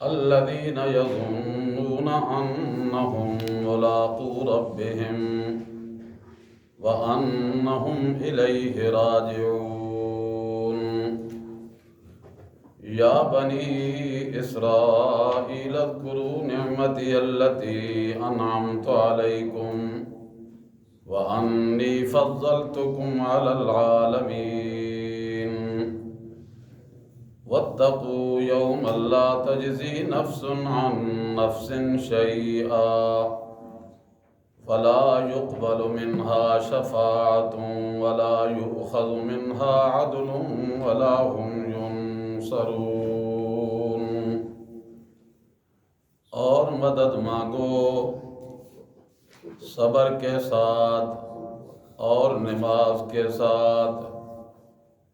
الذين يظنون أنهم ملاقو ربهم وأنهم إليه راجعون يا بني إسرائيل اذكروا نعمتي التي أنعمت عليكم وأني فضلتكم على العالمين واتقوا يوما لا تجزي نفس عن نفس شيئا فلا يقبل منها شفاعة ولا يؤخذ منها عدل ولا هم ينصرون اور مدد مانگو صبر کے ساتھ اور نماز کے ساتھ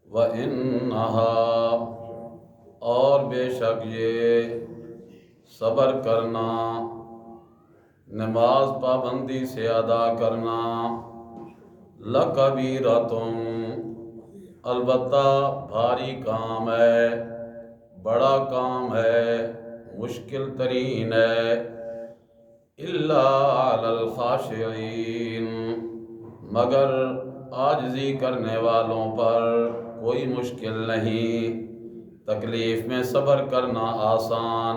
وَإِنَّهَا اور بے شک یہ صبر کرنا، نماز پابندی سے ادا کرنا، لَكَبِيرَةٌ البتہ بھاری کام ہے، بڑا کام ہے، مشکل ترین ہے، إِلَّا عَلَى الْخَاشِعِينَ مگر عاجزی کرنے والوں پر کوئی مشکل نہیں۔ تکلیف میں صبر کرنا آسان،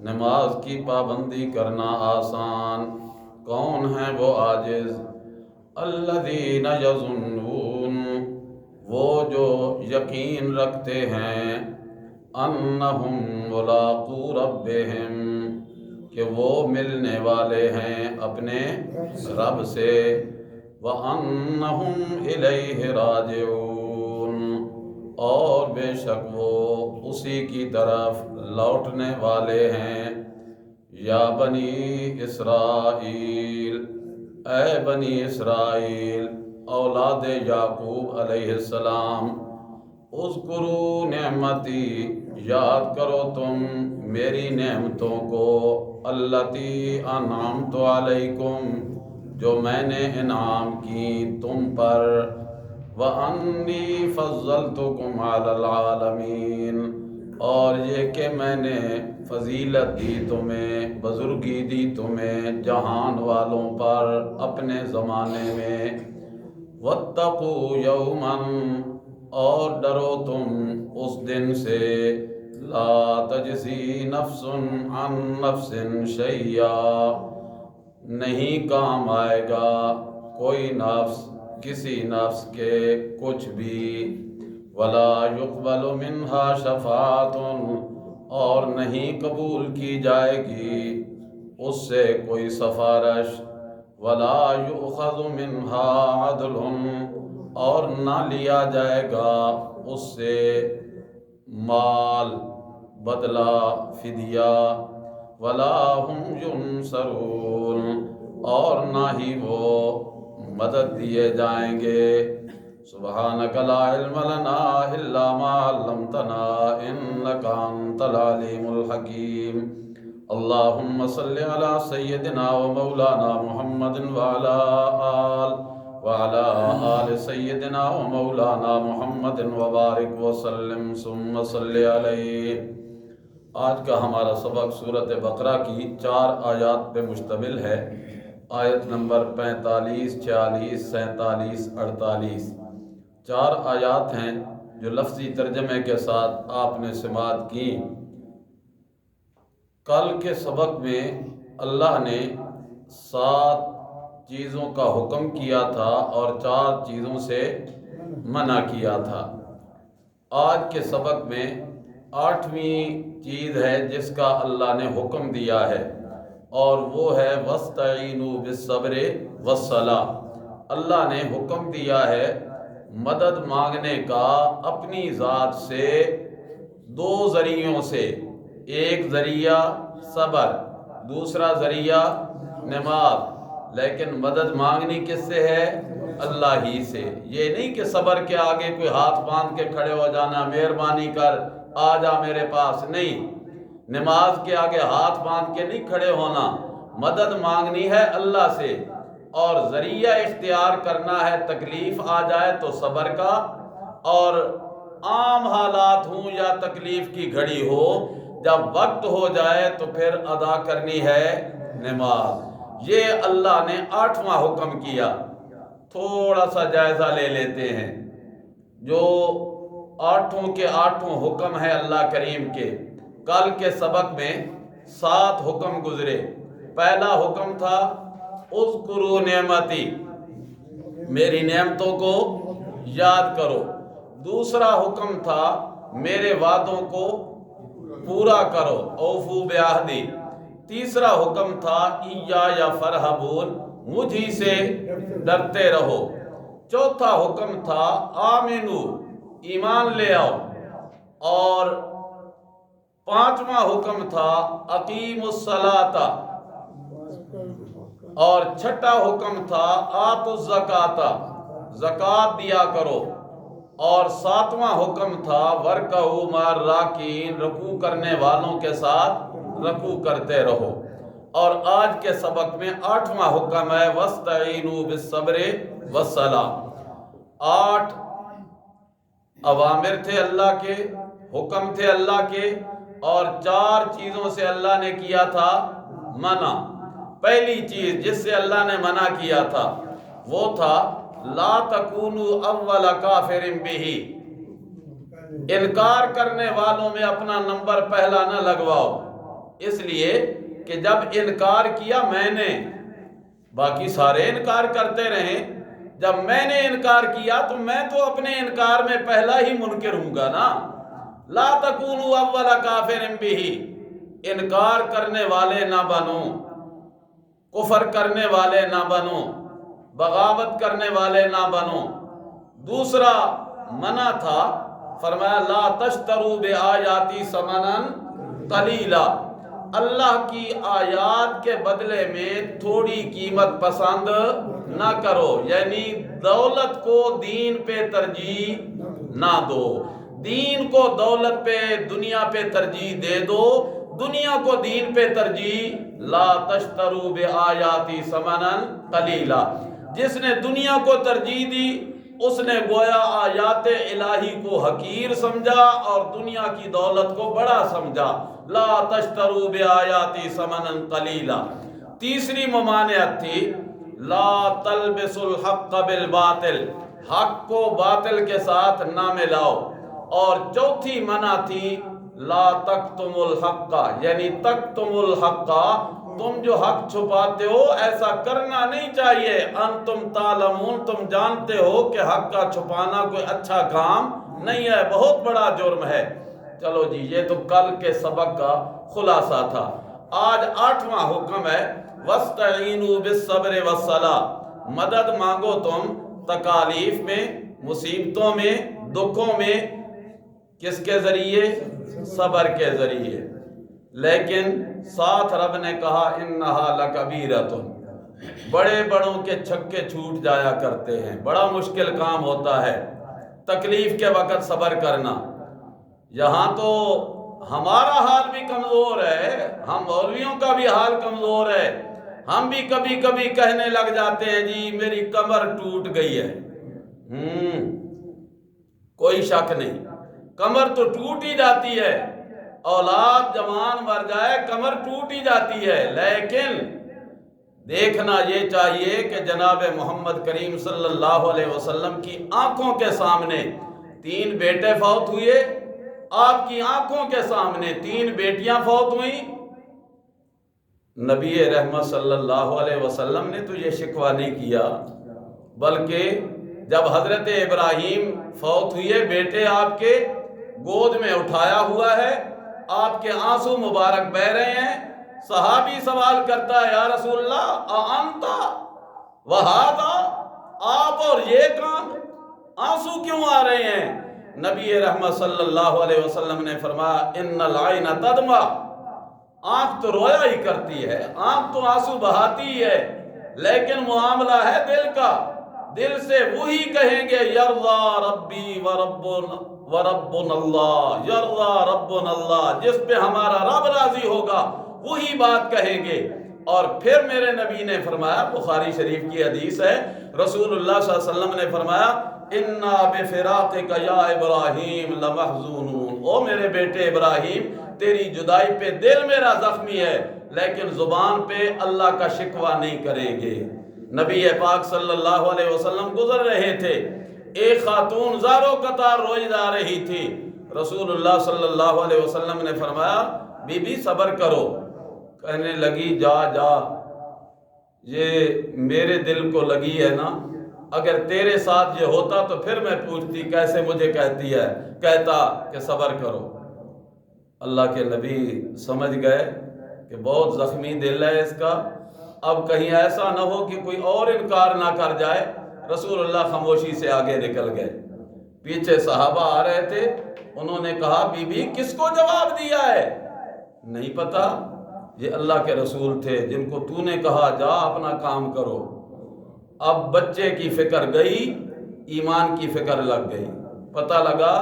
نماز کی پابندی کرنا آسان۔ کون ہیں وہ عاجز؟ الذین یظنون وہ جو یقین رکھتے ہیں، انہم ملاقو ربہم کہ وہ ملنے والے ہیں اپنے رب سے، وَأَنَّهُمْ إِلَيْهِ رَاجِعُونَ اور بے شک وہ اسی کی طرف لوٹنے والے ہیں۔ یا بنی اسرائیل اے بنی اسرائیل اولاد یعقوب علیہ السلام، اذکروا نعمتی یاد کرو تم میری نعمتوں کو، التی انعمت علیکم جو میں نے انعام کی تم پر، وَأَنِّي فَضَّلْتُكُمْ عَلَى الْعَالَمِينَ اور یہ کہ میں نے فضیلت دی تمہیں، بزرگی دی تمہیں جہان والوں پر اپنے زمانے میں۔ وَاتَّقُوا يَوْمًا اور ڈرو تم اس دن سے، لا تجزی نفس عن نفس شیئا نہیں کام آئے گا کوئی نفس کسی نفس کے کچھ بھی، ولا يقبل منها شفاعۃ اور نہیں قبول کی جائے گی اس سے کوئی سفارش، ولا يؤخذ منها عدل اور نہ لیا جائے گا اس سے مال بدلہ فدیہ، ولا هم ينصرون اور نہ ہی وہ مدد دیے جائیں گے۔ سبحانک لا علم لنا الا ما علمتنا انک انت العلیم الحکیم۔ اللہم صل علی سیدنا و مولانا محمد وعلی آل سیدنا و مولانا محمد وبارک وسلم ثم صل علیہ۔ آج کا ہمارا سبق سورۃ بقرہ کی 4 آیات پہ مشتمل ہے۔ آیت نمبر 45، 46، 47، 48 4 آیات ہیں جو لفظی ترجمے کے ساتھ آپ نے سماعت کی۔ کل کے سبق میں اللہ نے 7 چیزوں کا حکم کیا تھا اور 4 چیزوں سے منع کیا تھا۔ آج کے سبق میں 8ویں چیز ہے جس کا اللہ نے حکم دیا ہے، اور وہ ہے وَاسْتَعِینُوا بِالصَّبْرِ وَالصَّلَاةِ اللہ نے حکم دیا ہے مدد مانگنے کا اپنی ذات سے 2 ذریعوں سے، ایک ذریعہ صبر، دوسرا ذریعہ نماز، لیکن مدد مانگنی کس سے ہے؟ اللہ ہی سے۔ یہ نہیں کہ صبر کے آگے کوئی ہاتھ باندھ کے کھڑے ہو جانا، مہربانی کر آ جا میرے پاس، نہیں۔ نماز کے آگے ہاتھ باندھ کے نہیں کھڑے ہونا، مدد مانگنی ہے اللہ سے، اور ذریعہ اختیار کرنا ہے تکلیف آ جائے تو صبر کا، اور عام حالات ہوں یا تکلیف کی گھڑی ہو، جب وقت ہو جائے تو پھر ادا کرنی ہے نماز۔ یہ اللہ نے 8واں حکم کیا۔ تھوڑا سا جائزہ لے لیتے ہیں، جو 8 کے 8 حکم ہیں اللہ کریم کے۔ کل کے سبق میں 7 حکم گزرے۔ پہلا حکم تھا اذکروا نعمتی، میری نعمتوں کو یاد کرو۔ دوسرا حکم تھا میرے وعدوں کو پورا کرو، اوفو بعہدی۔ تیسرا حکم تھا ایایا فرحبون، مجھی سے ڈرتے رہو۔ چوتھا حکم تھا آمنو، ایمان لے آؤ۔ اور 5واں حکم تھا اقیم الصلاۃ، اور 6واں حکم تھا آتوا الزکاۃ، زکوٰۃ دیا کرو۔ اور 7واں حکم تھا ورکعوا مع الراکعین، رکوع کرنے والوں کے ساتھ رکوع کرتے رہو۔ اور آج کے سبق میں 8واں حکم ہے واستعینوا بالصبر والصلاۃ۔ 8 اوامر تھے اللہ کے، حکم تھے اللہ کے، اور 4 چیزوں سے اللہ نے کیا تھا منع۔ پہلی چیز جس سے اللہ نے منع کیا تھا وہ تھا لا تکونوا اول کافر بہ، انکار کرنے والوں میں اپنا نمبر پہلا نہ لگواؤ، اس لیے کہ جب انکار کیا میں نے، باقی سارے انکار کرتے رہیں، جب میں نے انکار کیا تو میں تو اپنے انکار میں پہلا ہی منکر ہوں گا نا۔ لا تکونوا اول کافر بہ، انکار کرنے والے نہ بنو، کفر کرنے والے نہ بنو، بغاوت کرنے والے نہ بنو۔ دوسرا منع تھا، فرمایا لا تشتروا بآیاتی ثمنا قلیلا، اللہ کی آیات کے بدلے میں تھوڑی قیمت پسند نہ کرو، یعنی دولت کو دین پہ ترجیح نہ دو، دین کو دولت پہ دنیا پہ ترجیح دے دو، دنیا کو دین پہ ترجیح۔ لا تشتروا بآیاتی ثمنا قلیلا، جس نے دنیا کو ترجیح دی اس نے گویا آیات الہی کو حقیر سمجھا اور دنیا کی دولت کو بڑا سمجھا۔ لا تشتروا بآیاتی ثمنا قلیلا۔ تیسری ممانعت تھی لا تلبسوا الحق بالباطل، حق کو باطل کے ساتھ نہ ملاؤ۔ اور چوتھی منع تھی لا تکتموا الحق، یعنی تکتموا الحق، تم جو حق چھپاتے ہو ایسا کرنا نہیں چاہیے۔ انتم تعلمون، تم جانتے ہو کہ حق کا چھپانا کوئی اچھا کام نہیں ہے، بہت بڑا جرم ہے۔ چلو جی، یہ تو کل کے سبق کا خلاصہ تھا۔ آج 8واں حکم ہے واستعینوا بالصبر والصلاۃ، مدد مانگو تم تکالیف میں، مصیبتوں میں، دکھوں میں، کس کے ذریعے؟ صبر کے ذریعے۔ لیکن ساتھ رب نے کہا انہا لکبیرۃ، بڑے بڑوں کے چھکے چھوٹ جایا کرتے ہیں، بڑا مشکل کام ہوتا ہے تکلیف کے وقت صبر کرنا۔ یہاں تو ہمارا حال بھی کمزور ہے، ہم مولویوں کا بھی حال کمزور ہے، ہم بھی کبھی کبھی کہنے لگ جاتے ہیں جی میری کمر ٹوٹ گئی ہے۔ کوئی شک نہیں، کمر تو ٹوٹ ہی جاتی ہے، اولاد جوان مر جائے کمر ٹوٹ ہی جاتی ہے، لیکن دیکھنا یہ چاہیے کہ جناب محمد کریم صلی اللہ علیہ وسلم کی آنکھوں کے سامنے 3 بیٹے فوت ہوئے، آپ کی آنکھوں کے سامنے 3 بیٹیاں فوت ہوئیں۔ نبی رحمت صلی اللہ علیہ وسلم نے تو یہ شکوہ نہیں کیا، بلکہ جب حضرت ابراہیم فوت ہوئے، بیٹے آپ کے گود میں اٹھایا ہوا ہے، آپ کے آنسو مبارک بہہ رہے ہیں، صحابی سوال کرتا ہے یا رسول اللہ اانت وہذا، آپ اور یہ کام، آنسو کیوں آ رہے ہیں؟ نبی رحمت صلی اللہ علیہ وسلم نے فرمایا ان العین تدمع، آنکھ تو رویا ہی کرتی ہے، آنکھ تو آنسو بہاتی ہی ہے، لیکن معاملہ ہے دل کا، دل سے وہی کہیں گے یرضا ربی وربنا اللہ، یرضا ربنا اللہ، جس پہ ہمارا رب راضی ہوگا وہی بات کہیں گے۔ اور پھر میرے نبی نے فرمایا، بخاری شریف کی حدیث ہے، رسول اللہ صلی اللہ علیہ وسلم نے فرمایا اِنَّا بِفِرَاقِكَ يَا إِبْرَاهِيمُ لَمَحْزُونُونَ، او میرے بیٹے ابراہیم تیری جدائی پہ دل میرا زخمی ہے لیکن زبان پہ اللہ کا شکوہ نہیں کریں گے۔ نبی پاک صلی اللہ علیہ وسلم گزر رہے تھے، ایک خاتون زاروں قطار روئی جا رہی تھی، رسول اللہ صلی اللہ علیہ وسلم نے فرمایا بی بی صبر کرو۔ کہنے لگی جا جا، یہ میرے دل کو لگی ہے نا، اگر تیرے ساتھ یہ ہوتا تو پھر میں پوچھتی کیسے مجھے کہتا کہ صبر کرو۔ اللہ کے نبی سمجھ گئے کہ بہت زخمی دل ہے اس کا، اب کہیں ایسا نہ ہو کہ کوئی اور انکار نہ کر جائے۔ رسول اللہ خاموشی سے آگے نکل گئے، پیچھے صحابہ آ رہے تھے، انہوں نے کہا بی بی کس کو جواب دیا ہے؟ نہیں پتا، یہ اللہ کے رسول تھے جن کو تو نے کہا جا اپنا کام کرو۔ اب بچے کی فکر گئی، ایمان کی فکر لگ گئی، پتہ لگا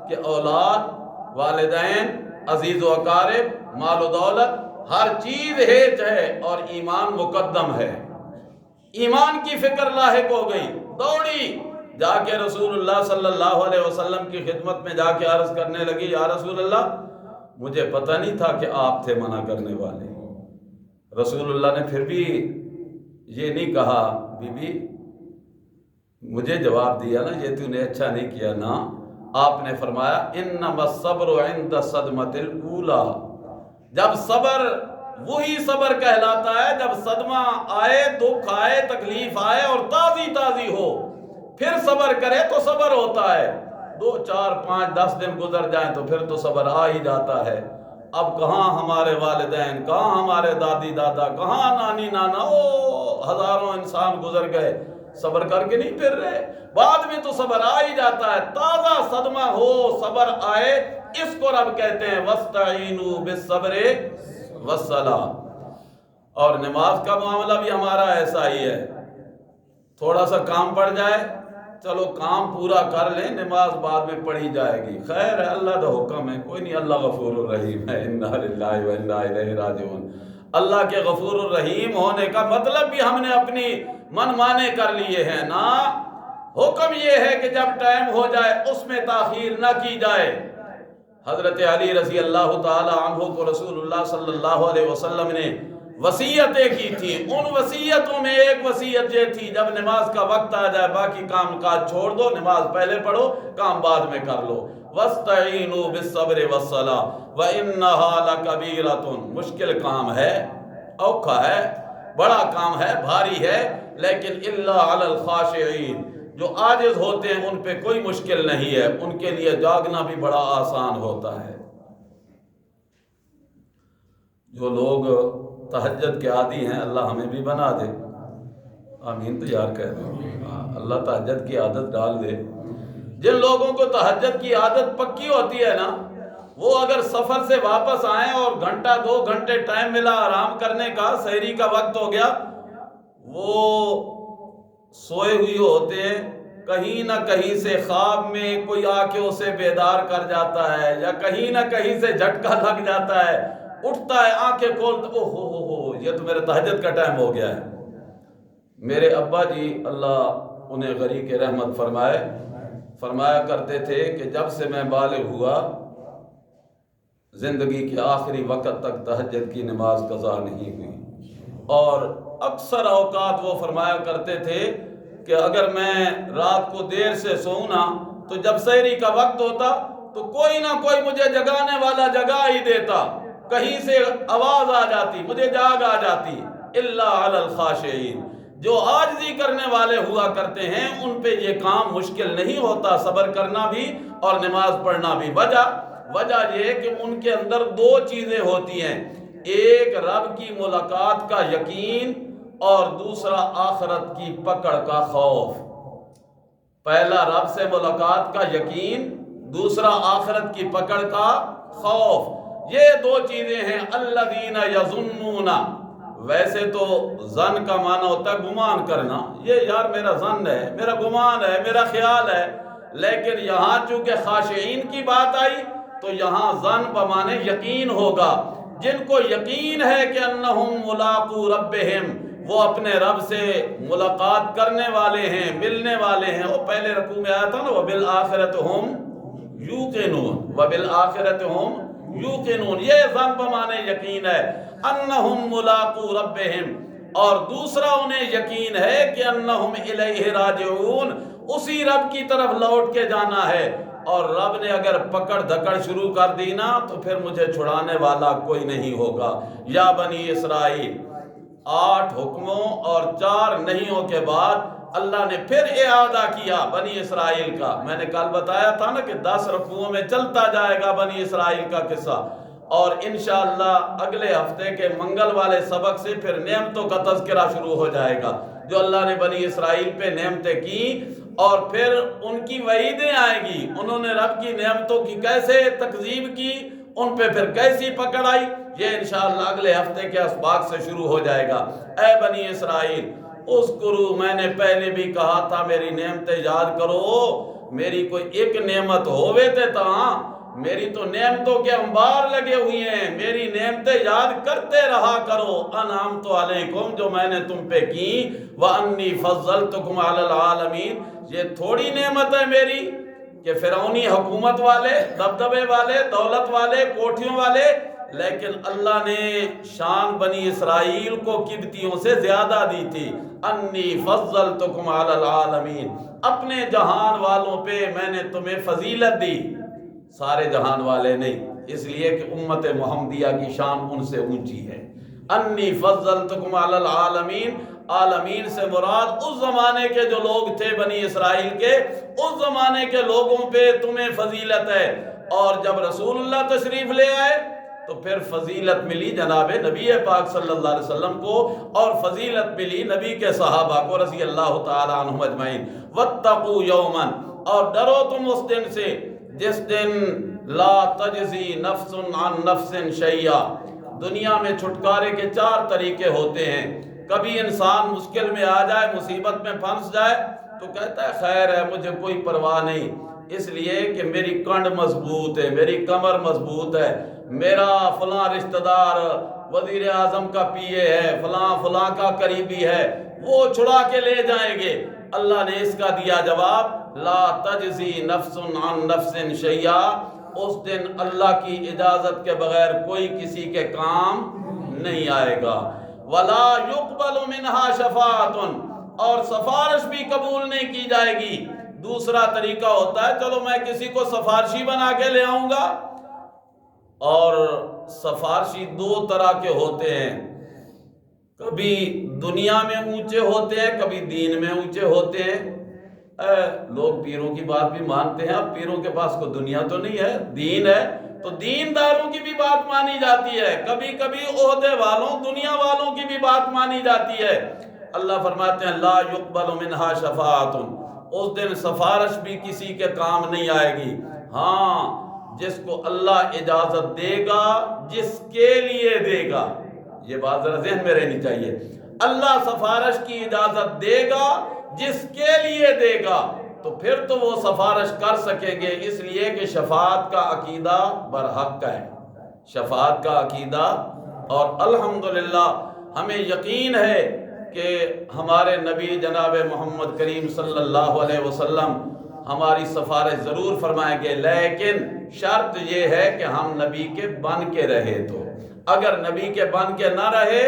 کہ اولاد، والدین، عزیز و اقارب، مال و دولت، ہر چیز ہیچ ہے اور ایمان مقدم ہے۔ ایمان کی فکر لاحق ہو گئی، دوڑی جا کے رسول اللہ صلی اللہ علیہ وسلم کی خدمت میں جا کے عرض کرنے لگی یا رسول اللہ مجھے پتہ نہیں تھا کہ آپ تھے منع کرنے والے۔ رسول اللہ نے پھر بھی یہ نہیں کہا بی بی مجھے جواب دیا نا، یہ تو نے اچھا نہیں کیا نا۔ آپ نے فرمایا انما الصبر عند الصدمۃ الاولی، جب صبر وہی صبر کہلاتا ہے جب صدمہ آئے، دکھ آئے، تکلیف آئے اور تازی ہو، پھر صبر کرے تو صبر ہوتا ہے۔ 2 4 5 10 دن گزر جائیں تو پھر تو صبر آ ہی جاتا ہے۔ اب کہاں ہمارے والدین، کہاں ہمارے دادی دادا، کہاں نانی نانا، ہزاروں انسان گزر گئے، صبر کر کے نہیں پھر رہے، بعد میں تو صبر آ ہی جاتا ہے۔ تازہ صدمہ ہو، صبر آئے، اس کو رب کہتے ہیں وَاسْتَعِينُوا بِالصَّبْرِ وَالصَّلَاةِ۔ اور نماز کا معاملہ بھی ہمارا ایسا ہی ہے، تھوڑا سا کام پڑ جائے چلو کام پورا کر لیں، نماز بعد میں پڑھی جائے گی، خیر ہے، اللہ کا حکم ہے، کوئی نہیں، اللہ غفور الرحیم ہے، اِنَّا لِلَّهِ وَإِنَّا إِلَيْهِ رَاجِعُونَ۔ اللہ کے غفور الرحیم ہونے کا مطلب بھی ہم نے اپنی من مانے کر لیے ہیں نا۔ حکم یہ ہے کہ جب ٹائم ہو جائے اس میں تاخیر نہ کی جائے۔ حضرت علی رضی اللہ تعالی عنہ کو رسول اللہ صلی اللہ علیہ وسلم نے وصیتیں کی تھی، ان وصیتوں میں ایک وصیت یہ تھی جب نماز کا وقت آ جائے باقی کام کاج چھوڑ دو، نماز پہلے پڑھو، کام بعد میں کر لو۔ وَاسْتَعِينُوا بِالصَّبْرِ وَالصَّلَاةِ وَإِنَّهَا لَكَبِيرَةٌ، مشکل کام ہے، اوکھا ہے، بڑا کام ہے، بھاری ہے، لیکن إِلَّا عَلَى الْخَاشِعِينَ، جو عاجز ہوتے ہیں ان پہ کوئی مشکل نہیں ہے، ان کے لیے جاگنا بھی بڑا آسان ہوتا ہے۔ جو لوگ تہجد کے عادی ہیں اللہ ہمیں بھی بنا دے، آمین تو یار کہہ دیں، اللہ تہجد کی عادت ڈال دے۔ جن لوگوں کو تہجد کی عادت پکی ہوتی ہے نا، وہ اگر سفر سے واپس آئیں اور گھنٹہ 2 گھنٹے ٹائم ملا آرام کرنے کا، سحری کا وقت ہو گیا، وہ سوئے ہوئے ہوتے ہیں، کہیں نہ کہیں سے خواب میں کوئی آ کے اسے بیدار کر جاتا ہے یا کہیں نہ کہیں سے جھٹکا لگ جاتا ہے، اٹھتا ہے، آنکھیں کھولتا، او ہو یہ تو میرے تہجد کا ٹائم ہو گیا ہے۔ میرے ابا جی اللہ انہیں غریق رحمت فرمایا کرتے تھے کہ جب سے میں بالغ ہوا زندگی کے آخری وقت تک تہجد کی نماز قضا نہیں ہوئی، اور اکثر اوقات وہ فرمایا کرتے تھے کہ اگر میں رات کو دیر سے سوؤں نا تو جب سحری کا وقت ہوتا تو کوئی نہ کوئی مجھے جگانے والا جگا ہی دیتا، کہیں سے آواز آ جاتی، مجھے جاگ آ جاتی۔ الا علی الخاشعین، جو عاجزی کرنے والے ہوا کرتے ہیں ان پہ یہ کام مشکل نہیں ہوتا، صبر کرنا بھی اور نماز پڑھنا بھی۔ وجہ یہ کہ ان کے اندر 2 چیزیں ہوتی ہیں، ایک رب کی ملاقات کا یقین اور دوسرا آخرت کی پکڑ کا خوف۔ پہلا رب سے ملاقات کا یقین، دوسرا آخرت کی پکڑ کا خوف۔ یہ 2 چیزیں ہیں الذین یظنون۔ ویسے تو ظن کا معنی ہوتا ہے گمان کرنا، یہ یار میرا ظن ہے، میرا گمان ہے، میرا خیال ہے، لیکن یہاں چونکہ خاشعین کی بات آئی تو یہاں ظن بمانے یقین ہوگا۔ جن کو یقین ہے کہ انہم ملاقو ربہم، وہ اپنے رب سے ملاقات کرنے والے ہیں، ملنے والے ہیں۔ وہ پہلے رکوع میں آیا تھا نا وَبِالْآخِرَةِ هُمْ یوقنون، وَبِالْآخِرَةِ هُمْ یوقنون، یہ ظن بمانے یقین ہے، انہم ملاقو ربہم، اور دوسرا انہیں یقین ہے کہ انہم الیہ راجعون، اسی رب کی طرف لوٹ کے جانا ہے، اور رب نے اگر پکڑ دھکڑ شروع کر دی نا تو پھر مجھے چھڑانے والا کوئی نہیں ہوگا۔ یا بنی اسرائیل، 8 حکموں اور 4 نہیوں کے بعد اللہ نے پھر اعادہ کیا بنی اسرائیل کا۔ میں نے کل بتایا تھا نا کہ 10 رکوعوں میں چلتا جائے گا بنی اسرائیل کا قصہ، اور انشاءاللہ اگلے ہفتے کے منگل والے سبق سے پھر نعمتوں کا تذکرہ شروع ہو جائے گا، جو اللہ نے بنی اسرائیل پہ نعمتیں کی، اور پھر ان کی وعیدیں آئیں گی، انہوں نے رب کی نعمتوں کی کیسے تکذیب کی، ان پہ پھر کیسی پکڑ آئی، یہ انشاءاللہ اگلے ہفتے کے اسباق سے شروع ہو جائے گا۔ اے بنی اسرائیل اذکروا، میں نے پہلے بھی کہا تھا میری نعمتیں یاد کرو، میری کوئی ایک نعمت ہووے تے تاں، میری تو نعمتوں کے انبار لگے ہوئی ہیں، میری نعمتیں یاد کرتے رہا کرو، انعمت علیکم، جو میں نے تم پہ کی، وانی فضلتکم علی العالمین، یہ تھوڑی نعمت ہے میری کہ فرعونی حکومت والے، دبدبے والے، دولت والے، کوٹھیوں والے، لیکن اللہ نے شان بنی اسرائیل کو قبطیوں سے زیادہ دی تھی، انی فضلتکم علی العالمین، اپنے جہان والوں پہ میں نے تمہیں فضیلت دی، سارے جہان والے نہیں، اس لیے کہ امت محمدیہ کی شان ان سے اونچی ہے۔ انی فضلتکم علی العالمین، عالمین سے مراد اس زمانے کے جو لوگ تھے بنی اسرائیل کے، اس زمانے کے لوگوں پہ تمہیں فضیلت ہے، اور جب رسول اللہ تشریف لے آئے تو پھر فضیلت ملی جناب نبی پاک صلی اللہ علیہ وسلم کو، اور فضیلت ملی نبی کے صحابہ کو رضی اللہ تعالی عنہم اجمعین۔ واتقوا یوما، اور ڈرو تم اس دن سے جس دن لا تجزی نفس عن نفس شیئا، دنیا میں چھٹکارے کے 4 طریقے ہوتے ہیں، کبھی انسان مشکل میں آ جائے، مصیبت میں پھنس جائے تو کہتا ہے خیر ہے، مجھے کوئی پرواہ نہیں، اس لیے کہ میری کنڈ مضبوط ہے، میری کمر مضبوط ہے، میرا فلاں رشتہ دار وزیر اعظم کا پی اے ہے، فلاں کا قریبی ہے، وہ چھڑا کے لے جائیں گے۔ اللہ نے اس کا دیا جواب، لا تجزی نفس عن نفس شیئا، اس دن اللہ کی اجازت کے بغیر کوئی کسی کے کام نہیں آئے گا، ولا يقبل منها شفاعۃ، اور سفارش بھی قبول نہیں کی جائے گی۔ دوسرا طریقہ ہوتا ہے چلو میں کسی کو سفارشی بنا کے لے آؤں گا، اور سفارشی 2 طرح کے ہوتے ہیں، کبھی دنیا میں اونچے ہوتے ہیں، کبھی دین میں اونچے ہوتے ہیں۔ لوگ پیروں کی بات بھی مانتے ہیں، اب پیروں کے پاس کوئی دنیا تو نہیں ہے، دین ہے، تو دینداروں کی بھی بات مانی جاتی ہے، کبھی کبھی عہدے والوں، دنیا والوں کی بھی بات مانی جاتی ہے۔ اللہ فرماتے ہیں لا يقبل منها شفاعۃ، اس دن سفارش بھی کسی کے کام نہیں آئے گی، ہاں جس کو اللہ اجازت دے گا، جس کے لیے دے گا، یہ بات ذرا ذہن میں رہنی چاہیے، اللہ سفارش کی اجازت دے گا جس کے لیے دے گا، تو پھر تو وہ سفارش کر سکیں گے، اس لیے کہ شفاعت کا عقیدہ برحق ہے، شفاعت کا عقیدہ، اور الحمدللہ ہمیں یقین ہے کہ ہمارے نبی جناب محمد کریم صلی اللہ علیہ وسلم ہماری سفارش ضرور فرمائیں گے، لیکن شرط یہ ہے کہ ہم نبی کے بن کے رہے، تو اگر نبی کے بن کے نہ رہے